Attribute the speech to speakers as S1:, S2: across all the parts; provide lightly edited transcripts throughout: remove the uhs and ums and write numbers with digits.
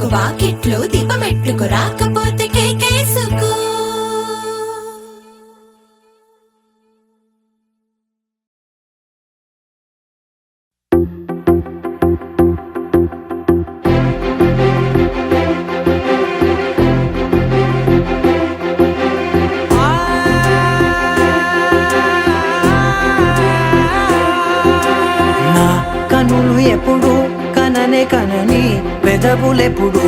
S1: ఇంటికి వాకిట్లో దీపమెట్టుకు రాకపోతే కేకేసుకో.
S2: కనులు ఎప్పుడు కననే కనని, పెదవులెప్పుడు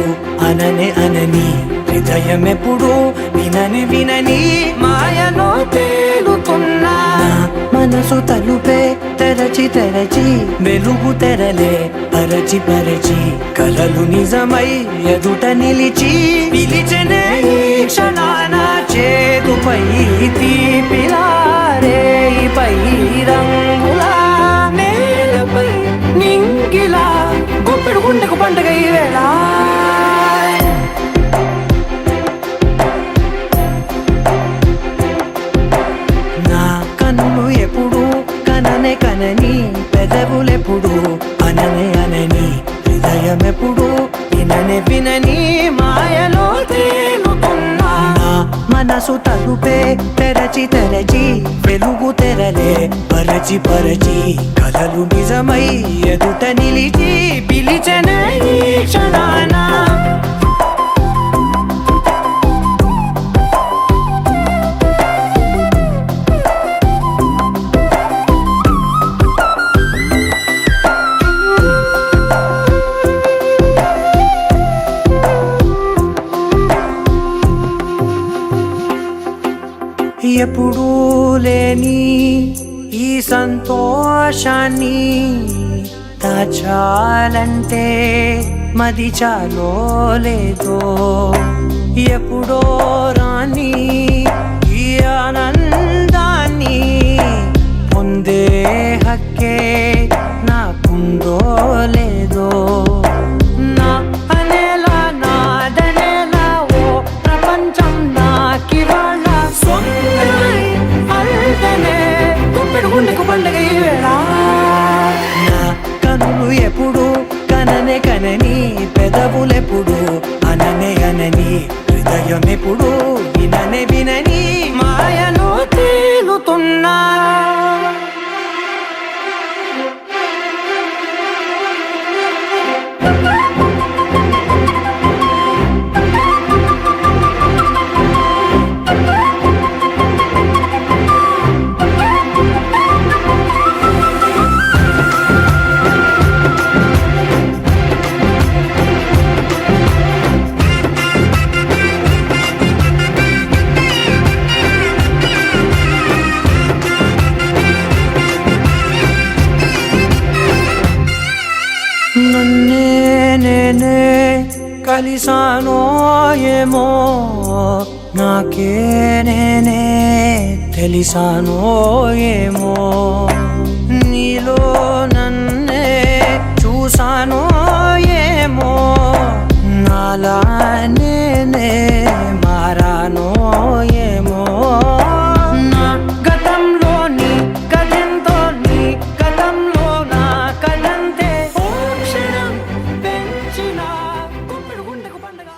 S2: అననే అనని, హృదయం ఎప్పుడు వినని వినని మాయలో తేలుతున్నా. మనసు తలుపే తెరచి తెరచి, వెలుగు తెరలే పరచి పరచి, కలలు నిజమై ఎదుట నిలిచి పిలిచెనే ఈ క్షణాన. చేతుపై తీపిలారే పై రంగులా, నేలపై నింగిలా, గుప్పెడు గుండెకు పండుగ ఈ వేళ. నా కన్నులు ఎప్పుడు కననే కనని, పెదవులెప్పుడు అననే అనని, హృదయం ఎప్పుడు విననే వినని మాయలో తేలుతున్నా. మనసు తలుపే తెరచి తెరచి, వెలుగు తెరలే పరచి పరచి, కలలు నిజమై ఎదుట నిలిచి పిలిచెనే ఈ క్షణాన. ఎప్పుడూ లేని ఈ సంతోషాన్ని దాచాలంటే మది చాలో లేదో, ఎప్పుడో రాని ఈ ఆనందాన్ని పొందే హక్కే నాకుందో లేదో. నా అనేలా నాదనేలా ఓ ప్రపంచం నాకివాళ్ళ సొంతమై అల్దనే, గుప్పెడు గుండెకు పండుగ ఈ వేళ. నా కనులు ఎప్పుడు కననే కనని, పెదవులెప్పుడు అననే అనని, హృదయం ఎప్పుడు విననే వినని మాయలో తేలుతున్నా. నన్నే నేనే కలిసానో ఏమో, నాకే నేనే తెలిసానో ఏమో, నీలో నన్నే చూసానో ఏమో, నాలా నేనే మారానో ఏమో. నా గతంలోని గతంతో నీ గతంలో నా కదంతే క్షణం పెంచిన గుప్పెడు గుండెకు పండుగ.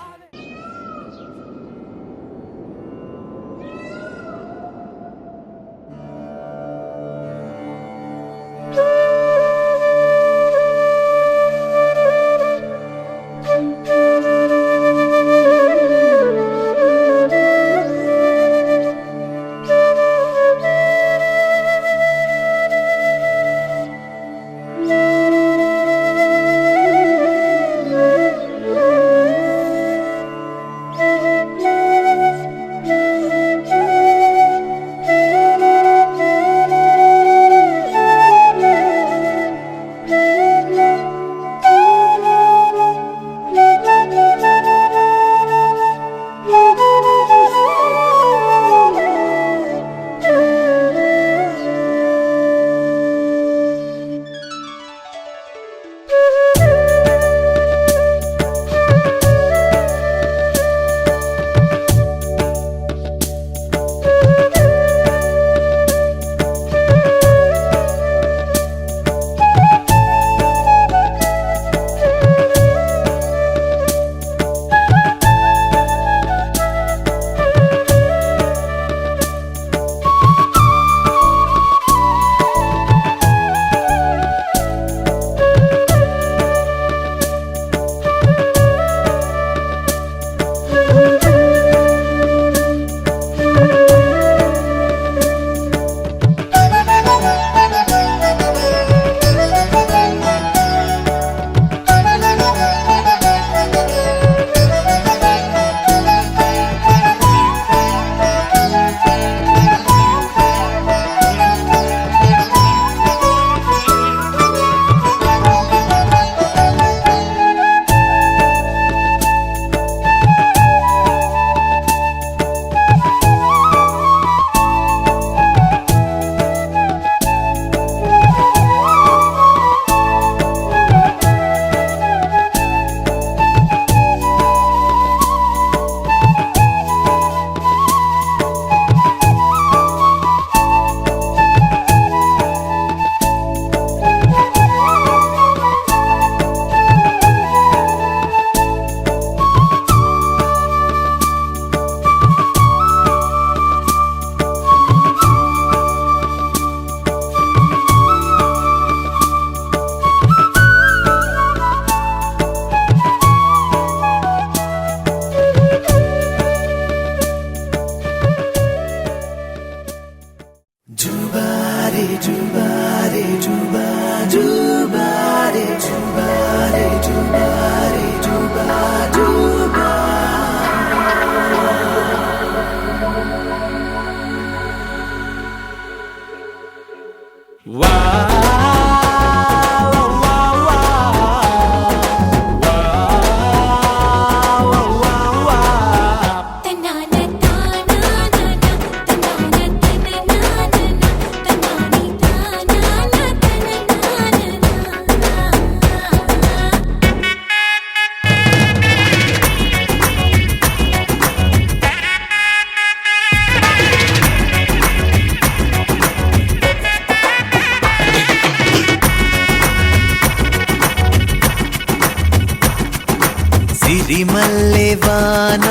S3: సిరిమల్లె వాన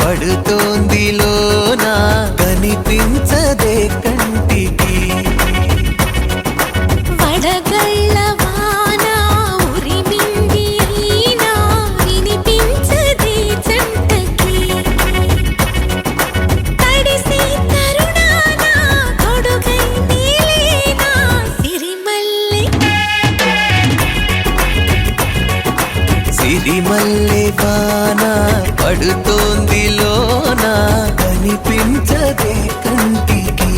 S3: పడుతోంది లోన కనిపించదే కంటికి
S1: వడగళ్ళ వాన ఉరిమింది అయినా వినిపించదే జంటకి తడిసి తరుణాన తొడుగై నీలేనా సిరిమల్లె
S3: సిరిమల్లె వాన పడుతోంది లోన కనిపించదే కంటికి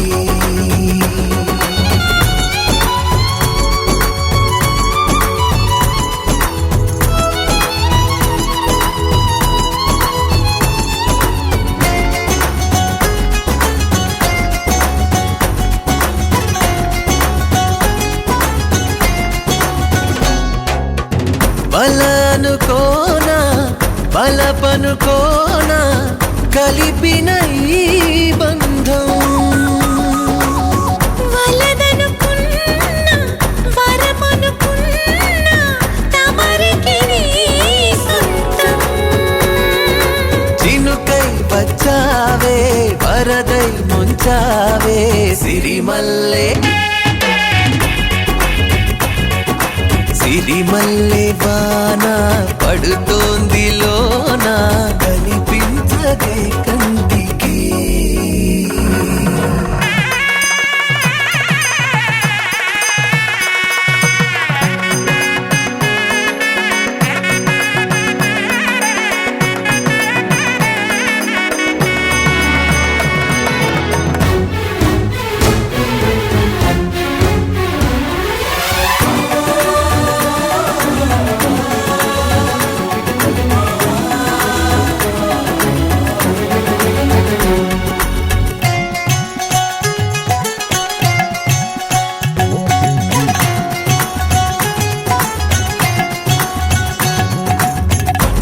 S3: బలనుకోనా బలపనుకోనా కలిపిన ఈ బంధం
S1: వలదనుకున్నా వరమనుకున్నా తమరికి నీ సొంతం
S3: చినుకై వచ్చావే వరదై ముంచావే సిరిమల్లె సిరిమల్లె వాన పడుతోంది లోన కనిపించదే కంటికి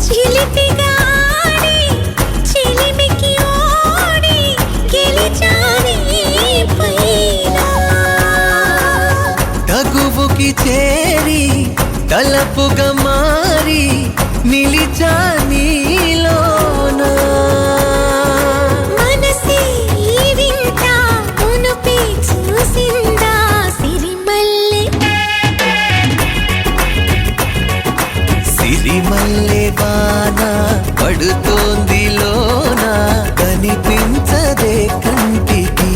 S1: చిలిపిగా ఆడి చిలిమికి ఓడి గెలిచాని పైన
S3: తగువుకి చేరి తలపుగా మారి నిలిచా నీలోన
S1: మనసే ఈ వింత మునుపే చూసిందా సిరిమల్లె
S3: సిరిమల్లె వాన పడుతోంది లోన కనిపించదే కంటికి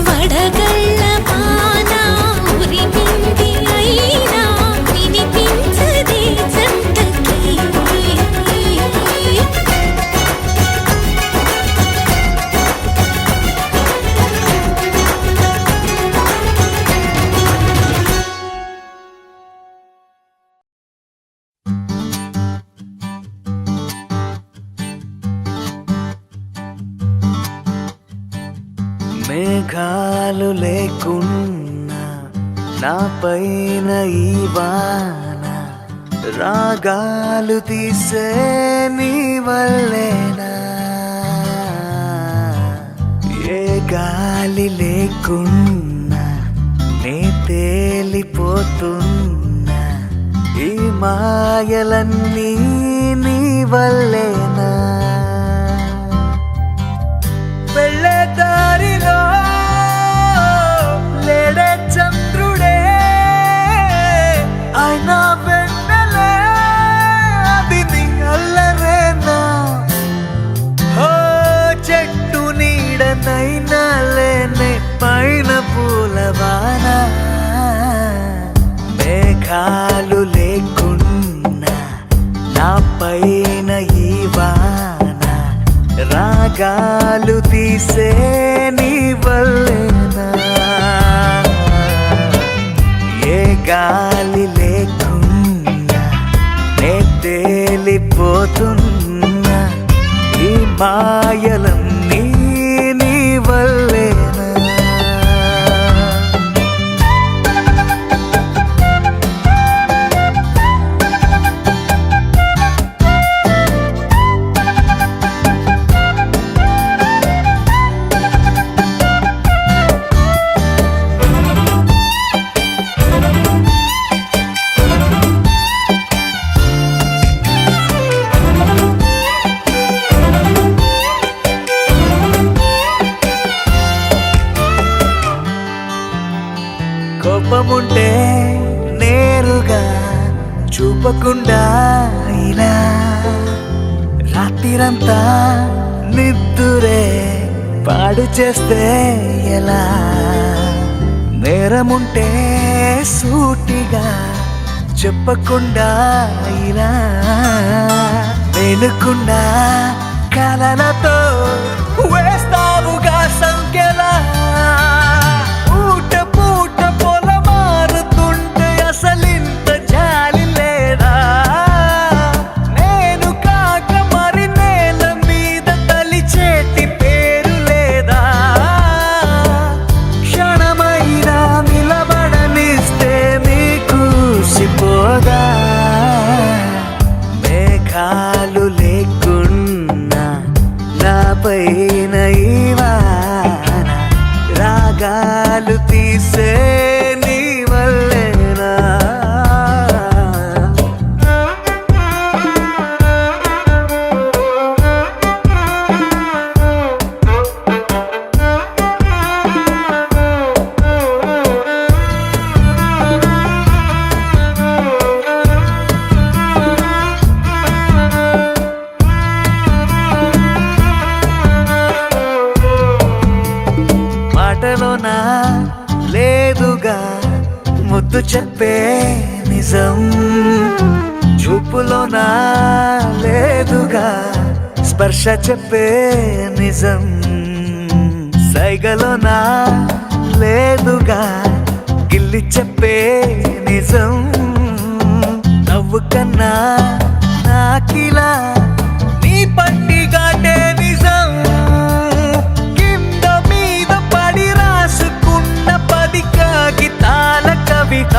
S1: వడగళ్ళ వాన ఉరిమింది అయినా వినిపించదే జంటకి
S3: మేఘాలు లేకున్నా నా పైన ఈ వాన రాగాలు తీసే నీ వల్లేనా ఏ గాలి లేకున్నా నే తేలిపోతున్నా ఈ మాయలన్నీ నీ వల్లేనా వెళ్ళే దారిలో లేడే చంద్రుడే అయినా వెన్నెలే అది నీ అల్లరేనా ఓ చెట్టు నీడనైనా లేనే పైన పూలవాన మేఘాలు లేకున్నా నా పైన ఈ వాన రాగాలు తీసే నీ వల్లేనా ఏ గాలి లేకున్నా నే తేలిపోతున్నా ఈ మాయలన్నీ నీ వల్లేనా కోపముంటే నేరుగా చూపకుండా ఇలా రాత్రిరంతా నిద్దురే పాడు చేస్తే ఎలా నేరముంటే సూటిగా చెప్పకుండా ఇలా వెనుకుండా కలలతో వేస్తావుగా సంఖ్యలా పూట పూట పొల మారుతుంటే అసలింత జాలి లేదా నేను కాక మరి నేల మీద తలిచేటి పేరు లేదా క్షణమైనా నిలబడనిస్తే నీకు సిపోదా మేఘాలు లేకున్నా నాపైన ఈ వాన రాగాలు తీసే నీ వల్లేనా మాటలోనా లేదుగా ముద్దు చెప్పే నిజం చూపులోనా లేదుగా స్పర్శ చెప్పే నిజం సైగలోనా లేదుగా గిల్లి చెప్పే నిజం నవ్వు కన్నా నాకిలా నీ పట్టి కాటే నిజం కింద మీద పడి రాసుకున్న 10 కాగితాల కవిత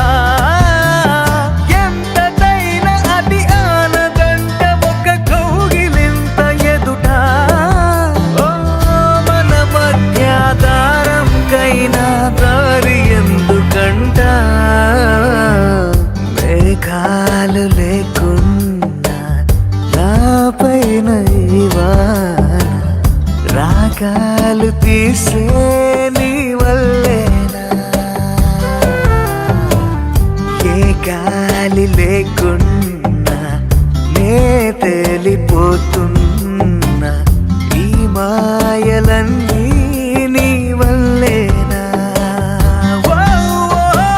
S3: ఎంతదైనా అది ఆనదంట ఒక కౌగిలింత ఎదుట ఓ మన మధ్య దారంకైనా దారి ఎందుకంట మేఘాలు లేకున్నా నాపైన ఈ వాన రాగాలు తీసే నీ వల్లేనా ఏ గాలి లేకున్నా నే తేలిపోతున్నా ఈ మాయలన్నీ నీ వల్లేనా ఓ, ఓ.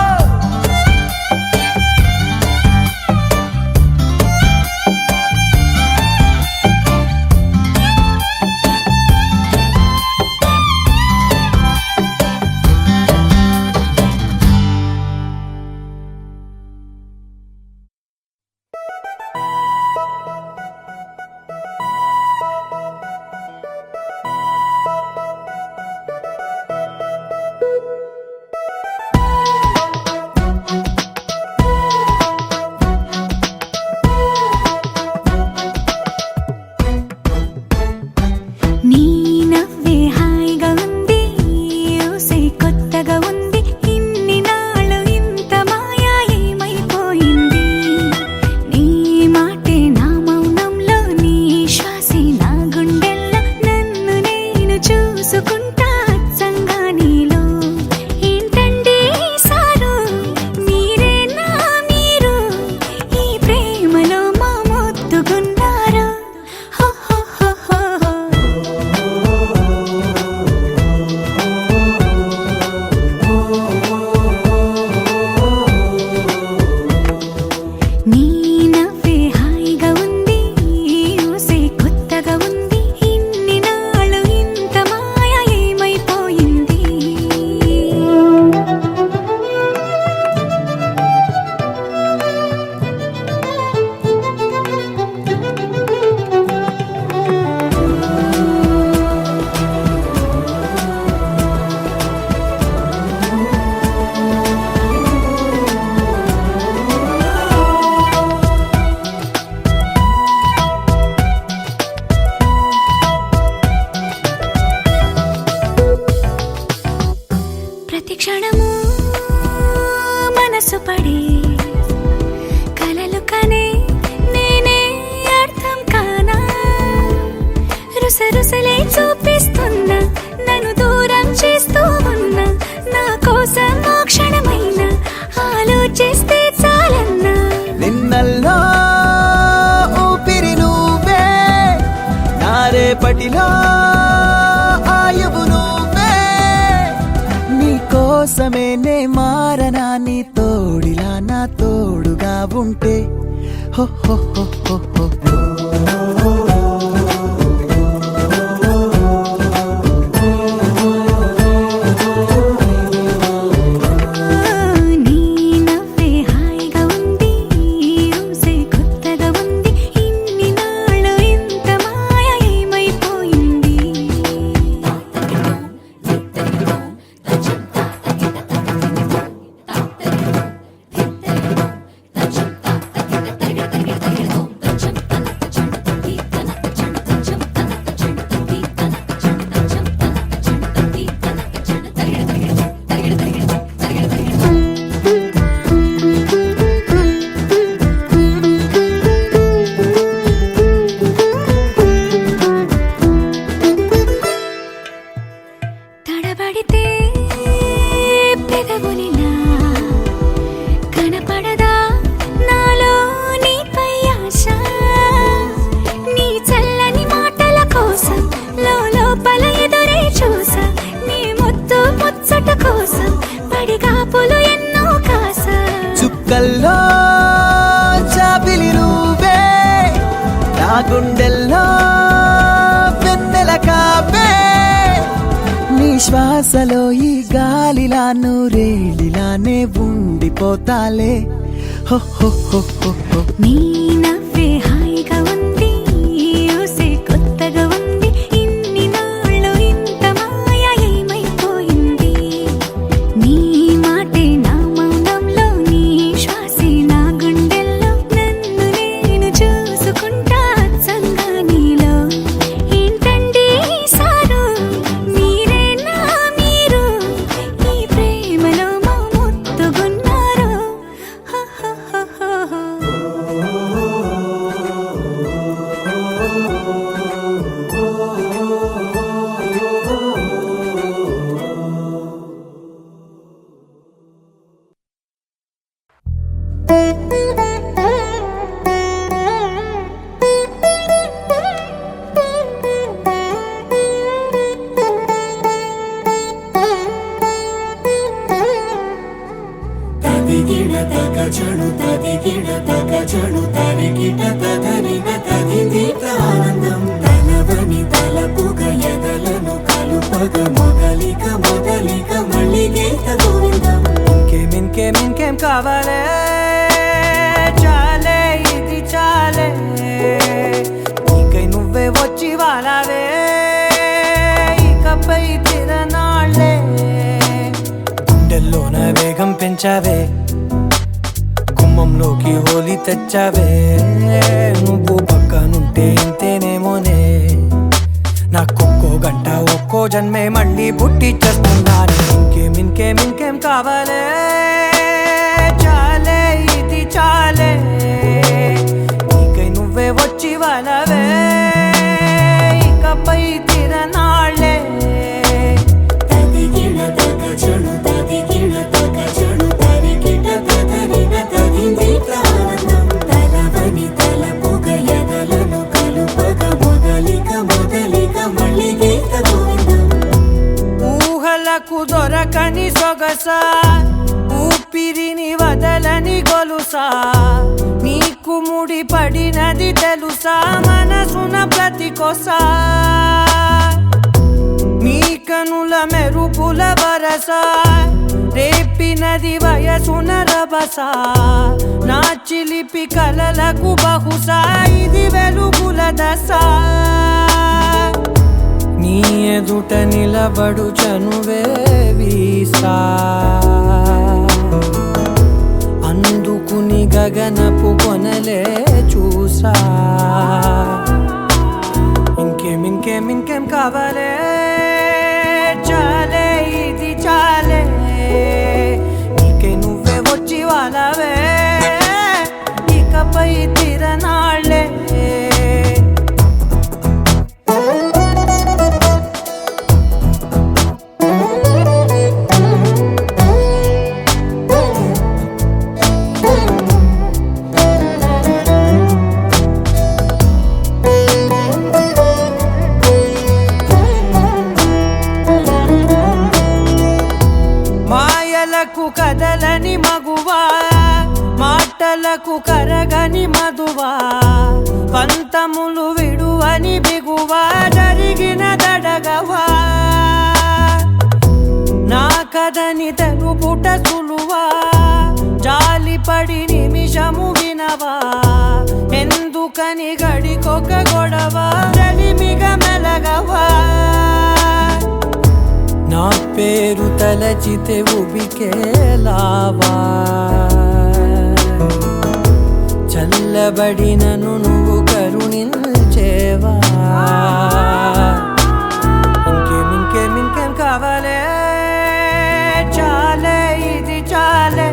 S1: నీ నవ్వే హాయిగా ఉంది ఊసే కొత్తగా ఉంది ఇన్ని నాళ్ళు ఇంత మాయా ఏమైపోయింది నీ మాటే నా మౌనంలో నీ శ్వాసే నా గుండెల్లో నన్ను నేను చూసుకుంటా అచ్చంగా నీలో ఏంటండి సారు మీరేనా మీరు ఈ ప్రేమలో మా మొత్తుకున్నారు హో హో హో హో హో. నీ నవ్వే హాయిగా ఉంది ఊసే కొత్తగా ఉంది ఇన్ని నాళ్ళు ఇంత మాయ ఏమైపోయింది ప్రతి క్షణము మనసు పడే కలలు కనే నేనే అర్థం కానా రుసరుసలే చూపిస్తున్నా నన్ను దూరం చేస్తూ ఉన్నా నా కోసం ఆ క్షణమైనా
S3: రేపటిలో ఆయువు నువ్వే, నీ కోసమే నే మారనా, నీ తోడిలా నా తోడుగా ఉంటే. హో హో హో హో హో.
S1: నీ నవ్వే హాయిగా ఉంది, ఊసే కొత్తగా ఉంది, ఇన్ని నాళ్ళు ఇంత మాయ ఏమైపోయింది. తడబడితే పెదవులిలా కనపడదా నాలో నీపై ఆశ, నీ చల్లని మాటల కోసం లోపల ఎదురే చూసా, నీ ముద్దు ముచ్చట కోసం పడిగాపులు ఎన్నో కాసా.
S3: చుక్కల్లో చాపిలి నువ్వే, నా గుండెల్లో వెన్నెల కాపే, నీ శ్వాసలో ఈ గాలిలా నూరేలిలానే ఉండిపోతాలే. హో హో హో హో హో.
S1: నీ నవ్వే హాయిగా ఉంది, ఊసే కొత్తగా ఉంది, ఇన్ని నాళ్ళు ఇంత మాయ ఏమైపోయింది. నీ మాటే నా మౌనంలో, నీ శ్వాసే నా గుండెల్లో, నన్ను నేను చూసుకుంటా అచ్చంగా నీలో. ఏంటండి సారు, మీరేనా మీరు, ఈ ప్రేమలో మా ముత్తుగున్నారు. హ హ హ హ హ.
S4: తదిగిడ తగజడు తదిగిడ తగజడు తరిగిట తదరిన తదిందిట ఆనందం, తలవని తలపుగ ఎదలను కలుపగ మొదలిక మొదలిక మళ్ళీ గీత గోవిందం.
S2: ఇంకేం కావాలే, చాలే ఇది చాలే, నీకై నువ్వే వచ్చి వాలావే, ఇకపై తిరనాళ్ళే. గుండెల్లోన వేగం పెంచావే, గుమ్మంలోకి హోలీ తెచ్చావే, నువ్వు పక్కనుంటే ఇంతేనేమోనే, నాకొక్కో గంట ఒక్కో జన్మే మళ్ళీ పుట్టి చేస్తున్నాను. ఇంకేం కావాలే, చాలే ఇది చాలే, నీకై నువ్వే వచ్చి వాళ్ళవే, ఇకపై తిరనాళ్ళే.
S4: తదిగిడ తగజడు తదిగిడ తగజడు తరిగిట తదరిన తదిందిట ఆనందం, తలవని తలపుగ ఎదలను కలుపగ మొదలిక మొదలిక మళ్ళీ గీత గోవిందం.
S2: ఊహలకు దొరకని సొగసా, ఊపిరిని వదలని గొలుసా, నీకు ముడి పడినది తెలుసా, మనసున ప్రతి కొసా, నీ కనుల మెరుపుల వరస, రేపినది వయసున రభస, నా చిలిపి కలలకు బహుశా ఇది వెలుగుల దశ. నీ ఎదుట నిలబడు చనువే వీసా, అందుకుని గగనపు కొనలే చూసా. ఇంకేం కావాలే, చాలే ఇది చాలే, నీకే నువ్వే వచ్చి వాళ్ళవే, ఇకపై తిరనాళ్ళే. కరగని మగువా మాటలకు కరగని మధువా పంతములు విడువని బిగువా జరిగిన దడగవా నా కదని తెలుపుట సులువా జాలిపడి నిమిషము వినవా ఎందుకని గడికొక గొడవ చలిమిగ మెలగవా నా పేరు తలచితే ఉబికేలావా చల్లబడినను నువ్వు కరుణించేవా ఇంకేం కావాలే చాలే ఇది చాలే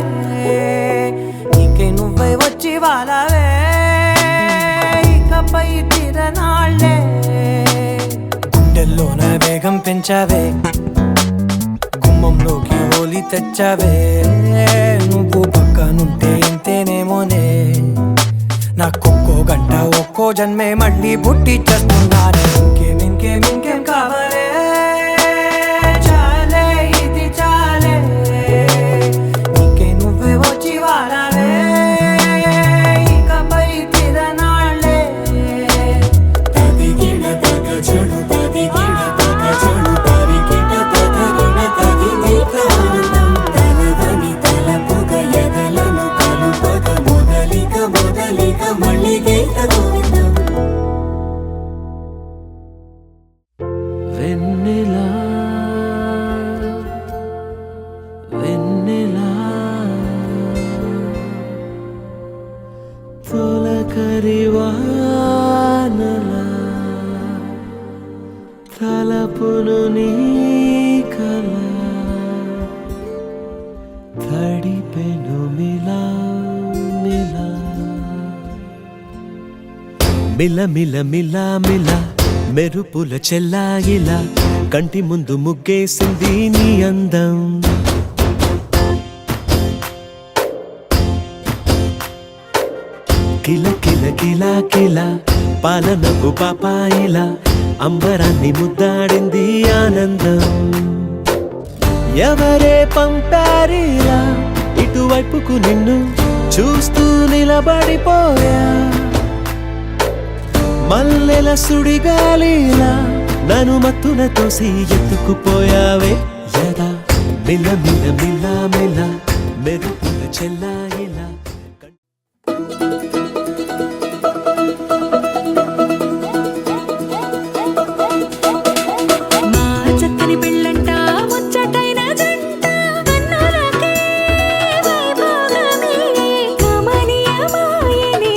S2: నీకే నువ్వే వచ్చి వాళ్ళవే ఇకపై తిరనాళ్ళే గుండెల్లోన వేగం పెంచావే గుమ్మంలోకి హోలీ తెచ్చావే నువ్వు పక్కనుంటే ఇంతేనేమోనే నాకొక్కో గంట ఒక్కో జన్మే మళ్ళీ పుట్టి చేస్తున్నానే ఇంకేం కావాలే చాలే ఇది చాలే నీకే నువ్వే వచ్చి వారాలే ఇకపై తిరనాళ్ళే
S4: తదిగిన తగ చెడు తదిగిన తగ చెడు తరికిట తదరిన తదిగిట ఆనందం తలవని తలపుగ ఎదలను కలుపగ మొదలిక మళ్ళీగైత గోవిందం
S3: వెన్నెలా వెన్నెలా తొలకరి వానలా తలపును నీ కల తడిపెను మిలా మిలా మిల మిల మిల మిల మెరుపుల చెల్లాయిలా కంటి ముందు ముగ్గేసింది నీ అందం కిల కిల కిల కిల పాలనకు పాపాయిలా అంబరాన్ని ముద్దాడింది ఆనందం ఎవరే పంపారిలా ఇటువైపుకు నిన్ను చూస్తూ నిలబడిపోయా మల్లెల సుడిగాలిలా నన్ను మత్తున తోసి ఎత్తుకుపోయావే యదా మిల మిల మిల మిల మెరుపుల చెల్లాయిలా
S1: మా చక్కని పెళ్ళంట ముచ్చటైన జంట కన్నులకే వైభోగమే కమనీయమాయనే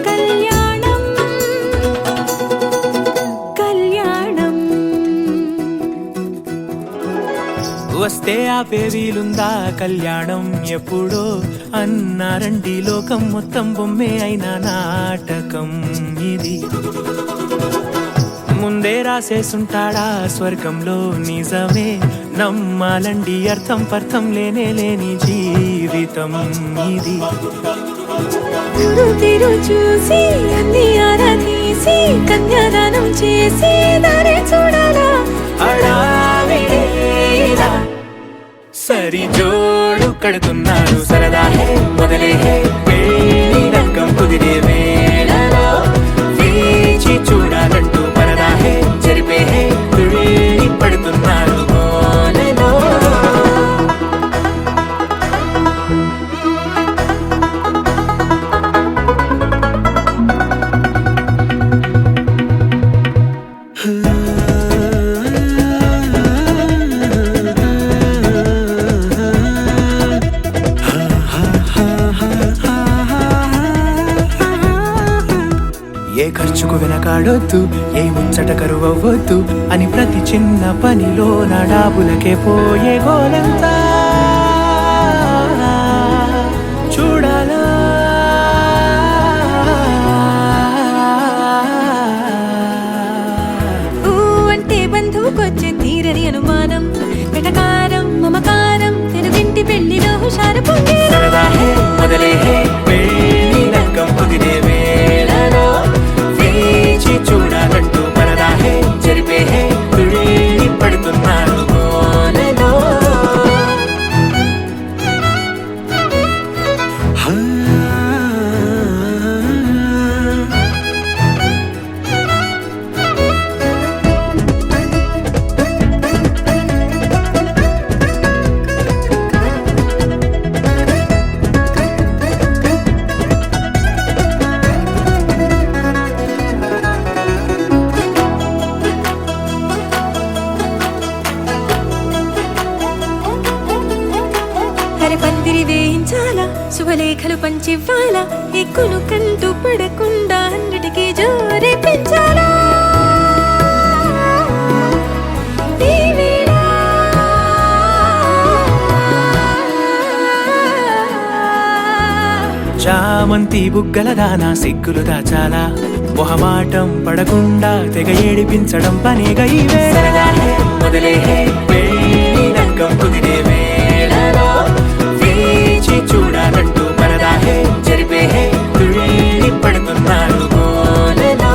S1: కళ్యాణం కళ్యాణం
S3: వస్తే ఆ పేరీలుందా కళ్యాణం ఎప్పుడో అన్నారండి లోకం మొత్తం బొమ్మే అయిన నాటకం ఇది ముందే రాసేసుంటాడా స్వర్గంలో నిజమే నమ్మాలండి అర్థం పర్థం లేని జీవితం ఇది
S1: తిరు చూసి అన్ని ఆరా తీసి కన్యాదానం చేసి దారి చూడాలా
S3: హడావిడిలా సరి జోడు కడుతున్నారు సరదా హే మొదలే హే పెళ్లి రంగం కుదిరే వేళలో వేచి చూడాలంటూ పరదా హే జరిపే హే తుళ్ళి పడుతున్నారు గోలలో ఏ ఖర్చుకు వెనకాడొద్దు ఏ ముచ్చట కరువవ్వద్దు అని ప్రతి చిన్న పనిలో నా డాబులకే పోయే గోలంతా చూడాలా
S1: అంటే బంధువుకొచ్చే తీరని అనుమానం వెటకారం మమకారం తెలుగింటి పెళ్లిలో హుషారు పొంగే
S3: సరదా హే మొదలే హే పెళ్లి రంగం కుదిరే వేళలో వేచి చూడాలంటూ పరదా హే జరిపే హే తుళ్ళి పడుతున్నారు గోలలో
S1: అరే పందిరి వేయించాలా, శుభలేఖలు పంచివ్వాలా, ఎక్కును కంటూ పడకుండా అన్నిటికీ జోరే పెంచాలా.
S3: చామంతి బుగ్గల దానా సిగ్గులు దాచాలా, మొహమాటం పడకుండా తెగ ఏడిపించడం పనేగా ఇవే. మొదలే పెళ్ళి నగ్గం కుదిరే వేళలో వేచి చూడాలంటూ పరదాహే జరిపే తుళ్ళి పడుతున్నాడు గోలలో.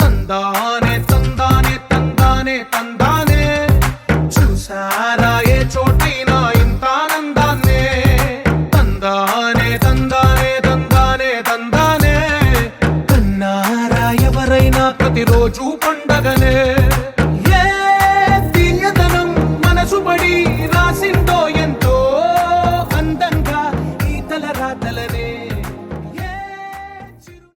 S5: తందానే తందానే తందానే తందానే చూసారా ఏ చోటైనా ఇంత ఆనందాన్నే. తందానే తందానే తందానే తందానే కన్నారా ఎవరైనా ప్రతిరోజు పండగనే.